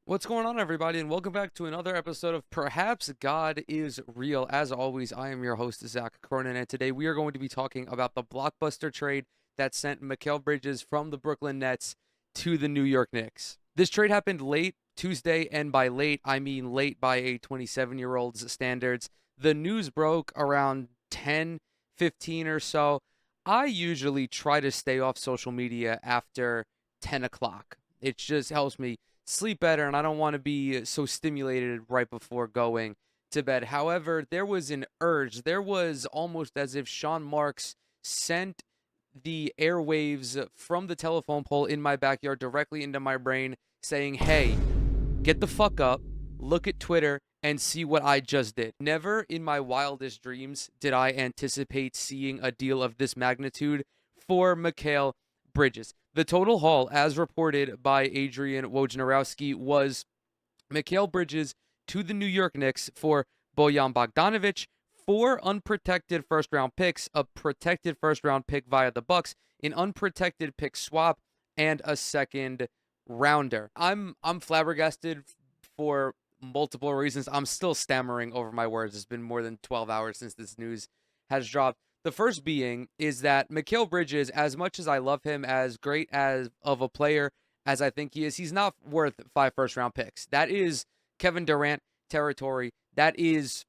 What's going on, everybody, and welcome back to another episode of Perhaps God is Real. As always, I am your host, Zach Cronin, and today we are going to be talking about the blockbuster trade that sent Mikal Bridges from the Brooklyn Nets to the New York Knicks. This trade happened late Tuesday, and by late, I mean late by a 27-year-old's standards. The news broke around 10:15 or so. I usually try to stay off social media after 10 o'clock. It just helps me sleep better, and I don't want to be so stimulated right before going to bed. However, there was an urge. There was almost as if Sean Marks sent the airwaves from the telephone pole in my backyard directly into my brain saying, "Hey, get the fuck up, look at Twitter, and see what I just did." Never in my wildest dreams did I anticipate seeing a deal of this magnitude for Mikal Bridges. The total haul, as reported by Adrian Wojnarowski, was Mikal Bridges to the New York Knicks for Bojan Bogdanovic, four unprotected first-round picks, a protected first-round pick via the Bucks, an unprotected pick swap, and a second rounder. I'm flabbergasted for multiple reasons. I'm still stammering over my words. It's been more than 12 hours since this news has dropped. The first being is that Mikal Bridges, as much as I love him, as great as of a player as I think he is, he's not worth 5 first-round picks. That is Kevin Durant territory. That is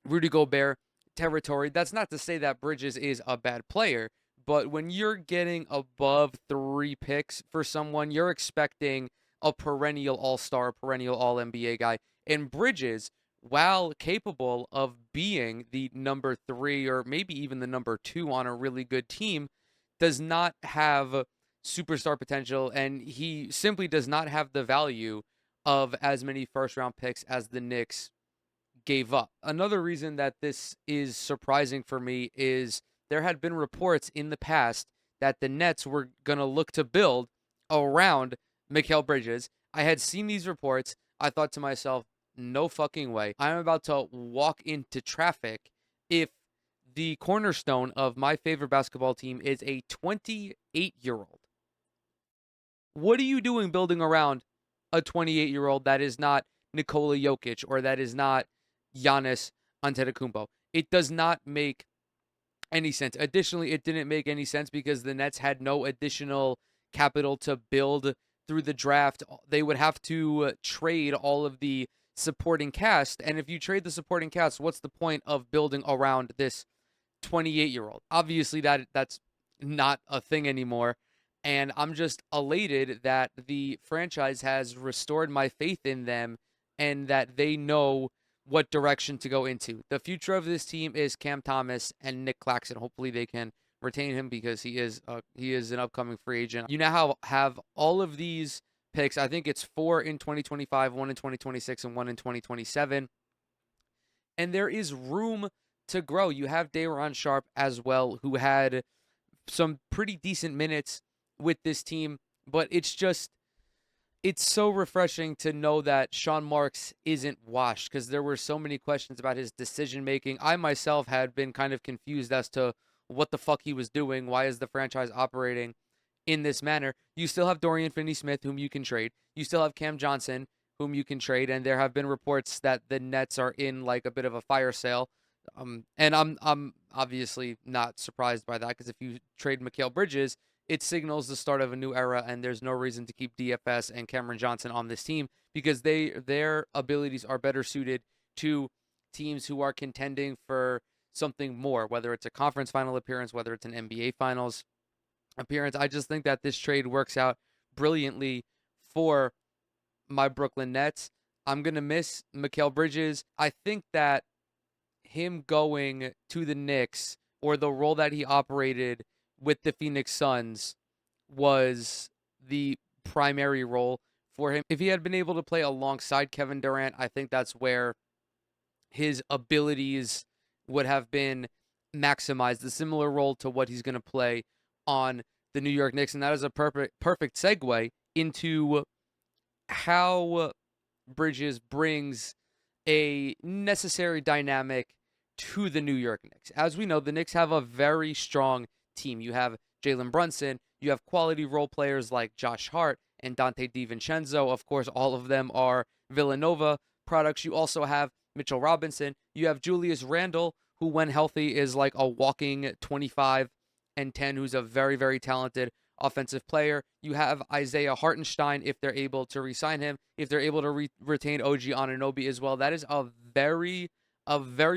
Rudy Gobert territory. That's not to say that Bridges is a bad player, but when you're getting above 3 picks for someone, you're expecting a perennial all-star, perennial all-NBA guy. And Bridges, while capable of being the number 3 or maybe even the number 2 on a really good team, does not have superstar potential, and he simply does not have the value of as many first-round picks as the Knicks gave up. Another reason that this is surprising for me is there had been reports in the past that the Nets were going to look to build around Mikal Bridges. I had seen these reports. I thought to myself, no fucking way. I'm about to walk into traffic if the cornerstone of my favorite basketball team is a 28-year-old. What are you doing building around a 28-year-old that is not Nikola Jokic or that is not Giannis Antetokounmpo? It does not make any sense. Additionally, it didn't make any sense because the Nets had no additional capital to build through the draft. They would have to trade all of the supporting cast, and if you trade the supporting cast, what's the point of building around this 28-year-old? Obviously, that's not a thing anymore, and I'm just elated that the franchise has restored my faith in them and that they know what direction to go into. The future of this team is Cam Thomas and Nick Claxton. Hopefully they can retain him because he is an upcoming free agent. You now have all of these picks. I think it's 4 in 2025, 1 in 2026, and 1 in 2027. And there is room to grow. You have Day'Ron Sharpe as well, who had some pretty decent minutes with this team, but it's so refreshing to know that Sean Marks isn't washed because there were so many questions about his decision making. I myself had been kind of confused as to what the fuck he was doing. Why is the franchise operating in this manner? You still have Dorian Finney-Smith, whom you can trade. You still have Cam Johnson, whom you can trade, and there have been reports that the Nets are in like a bit of a fire sale. And I'm obviously not surprised by that because if you trade Mikal Bridges, it signals the start of a new era, and there's no reason to keep DFS and Cameron Johnson on this team because their abilities are better suited to teams who are contending for something more, whether it's a conference final appearance, whether it's an NBA finals appearance. I just think that this trade works out brilliantly for my Brooklyn Nets. I'm going to miss Mikal Bridges. I think that him going to the Knicks or the role that he operated with the Phoenix Suns was the primary role for him. If he had been able to play alongside Kevin Durant, I think that's where his abilities would have been maximized, the similar role to what he's going to play on the New York Knicks. And that is a perfect segue into how Bridges brings a necessary dynamic to the New York Knicks. As we know, the Knicks have a very strong team. You have Jalen Brunson, you have quality role players like Josh Hart, and Dante DiVincenzo. Of course, all of them are Villanova products. You also have Mitchell Robinson. You have Julius Randle, who, when healthy, is like a walking 25 and 10, who's a very, very talented offensive player. You have Isaiah Hartenstein if they're able to re-sign him, if they're able to retain OG Anunoby as well. That is a very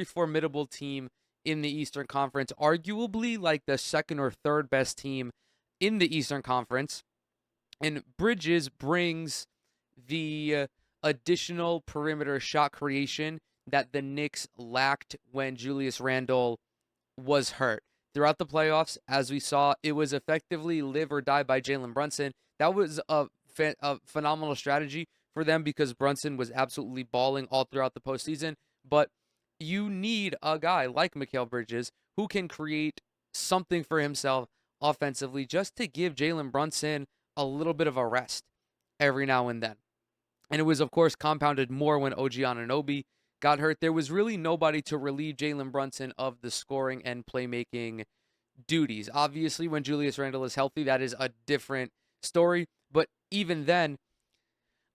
formidable team in the Eastern Conference, arguably like the second or third best team in the Eastern Conference. And Bridges brings the additional perimeter shot creation that the Knicks lacked when Julius Randle was hurt. Throughout the playoffs, as we saw, it was effectively live or die by Jalen Brunson. That was a phenomenal strategy for them because Brunson was absolutely balling all throughout the postseason. But you need a guy like Mikal Bridges who can create something for himself offensively just to give Jalen Brunson a little bit of a rest every now and then. And it was, of course, compounded more when OG Anunoby got hurt. There was really nobody to relieve Jalen Brunson of the scoring and playmaking duties. Obviously, when Julius Randle is healthy, that is a different story. But even then,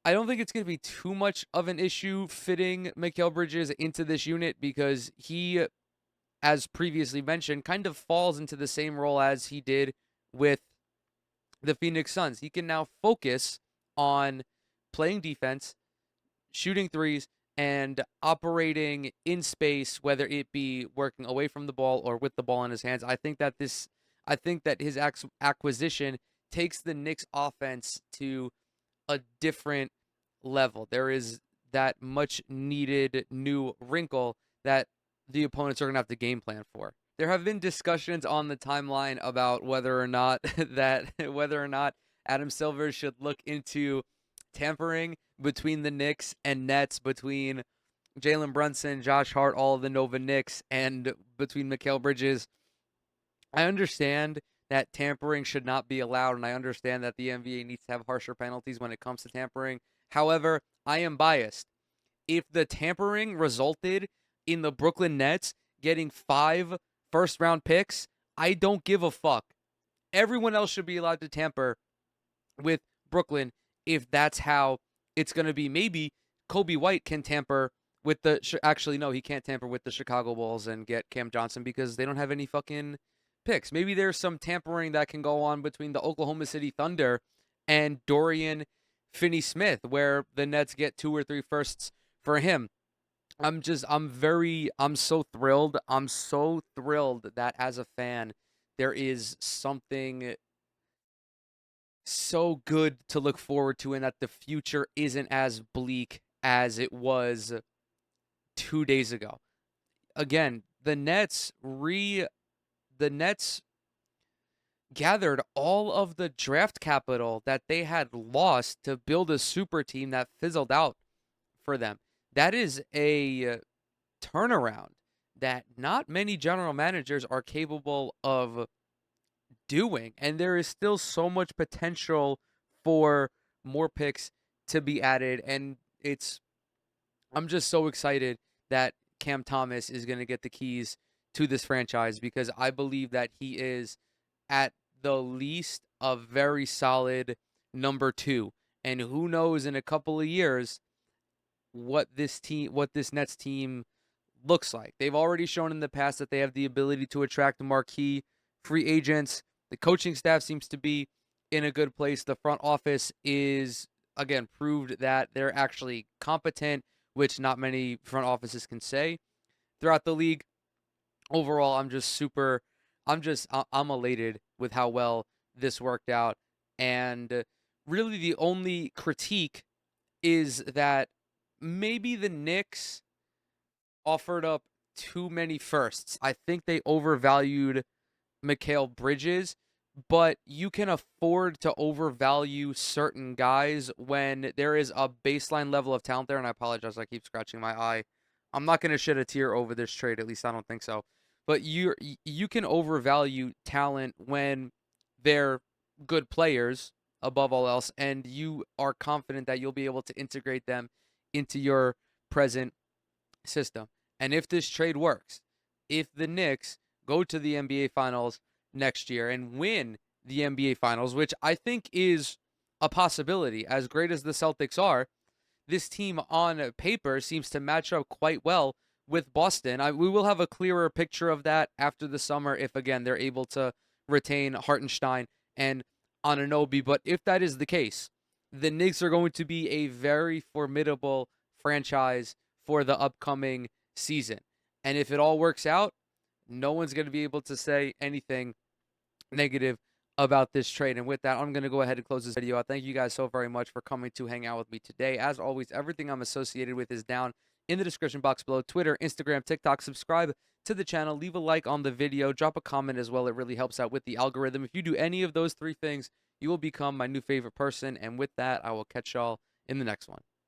I don't think it's going to be too much of an issue fitting Mikal Bridges into this unit because he, as previously mentioned, kind of falls into the same role as he did with the Phoenix Suns. He can now focus on playing defense, shooting threes, and operating in space, whether it be working away from the ball or with the ball in his hands. I think that his acquisition takes the Knicks offense to a different level. There is that much needed new wrinkle that the opponents are going to have to game plan for. There have been discussions on the timeline about whether or not Adam Silver should look into tampering between the Knicks and Nets, between Jalen Brunson, Josh Hart, all of the Nova Knicks, and between Mikal Bridges. I understand that tampering should not be allowed, and I understand that the NBA needs to have harsher penalties when it comes to tampering. However, I am biased. If the tampering resulted in the Brooklyn Nets getting 5 first-round picks, I don't give a fuck. Everyone else should be allowed to tamper with Brooklyn if that's how it's going to be. Maybe Kobe White can tamper with actually, no, he can't tamper with the Chicago Bulls and get Cam Johnson because they don't have any fucking picks. Maybe there's some tampering that can go on between the Oklahoma City Thunder and Dorian Finney-Smith, where the Nets get 2 or 3 firsts for him. I'm so thrilled. I'm so thrilled that as a fan, there is something so good to look forward to and that the future isn't as bleak as it was 2 days ago. Again, the Nets gathered all of the draft capital that they had lost to build a super team that fizzled out for them. That is a turnaround that not many general managers are capable of doing. And there is still so much potential for more picks to be added. And I'm just so excited that Cam Thomas is going to get the keys to this franchise because I believe that he is at the least a very solid number 2. And who knows in a couple of years what this Nets team looks like. They've already shown in the past that they have the ability to attract marquee free agents. The coaching staff seems to be in a good place. The front office is, again, proved that they're actually competent, which not many front offices can say throughout the league. Overall, I'm elated with how well this worked out. And really the only critique is that maybe the Knicks offered up too many firsts. I think they overvalued Mikal Bridges, but you can afford to overvalue certain guys when there is a baseline level of talent there. And I apologize, I keep scratching my eye. I'm not going to shed a tear over this trade, at least I don't think so. But you can overvalue talent when they're good players above all else, and you are confident that you'll be able to integrate them into your present system. And if this trade works, if the Knicks go to the NBA Finals next year and win the NBA Finals, which I think is a possibility. As great as the Celtics are, this team on paper seems to match up quite well with Boston. We will have a clearer picture of that after the summer if, again, they're able to retain Hartenstein and Anunoby. But if that is the case, the Knicks are going to be a very formidable franchise for the upcoming season. And if it all works out, no one's going to be able to say anything negative about this trade. And with that, I'm going to go ahead and close this video out. Thank you guys so very much for coming to hang out with me today. As always, everything I'm associated with is down in the description box below. Twitter, Instagram, TikTok. Subscribe to the channel. Leave a like on the video. Drop a comment as well. It really helps out with the algorithm. If you do any of those three things, you will become my new favorite person. And with that, I will catch y'all in the next one.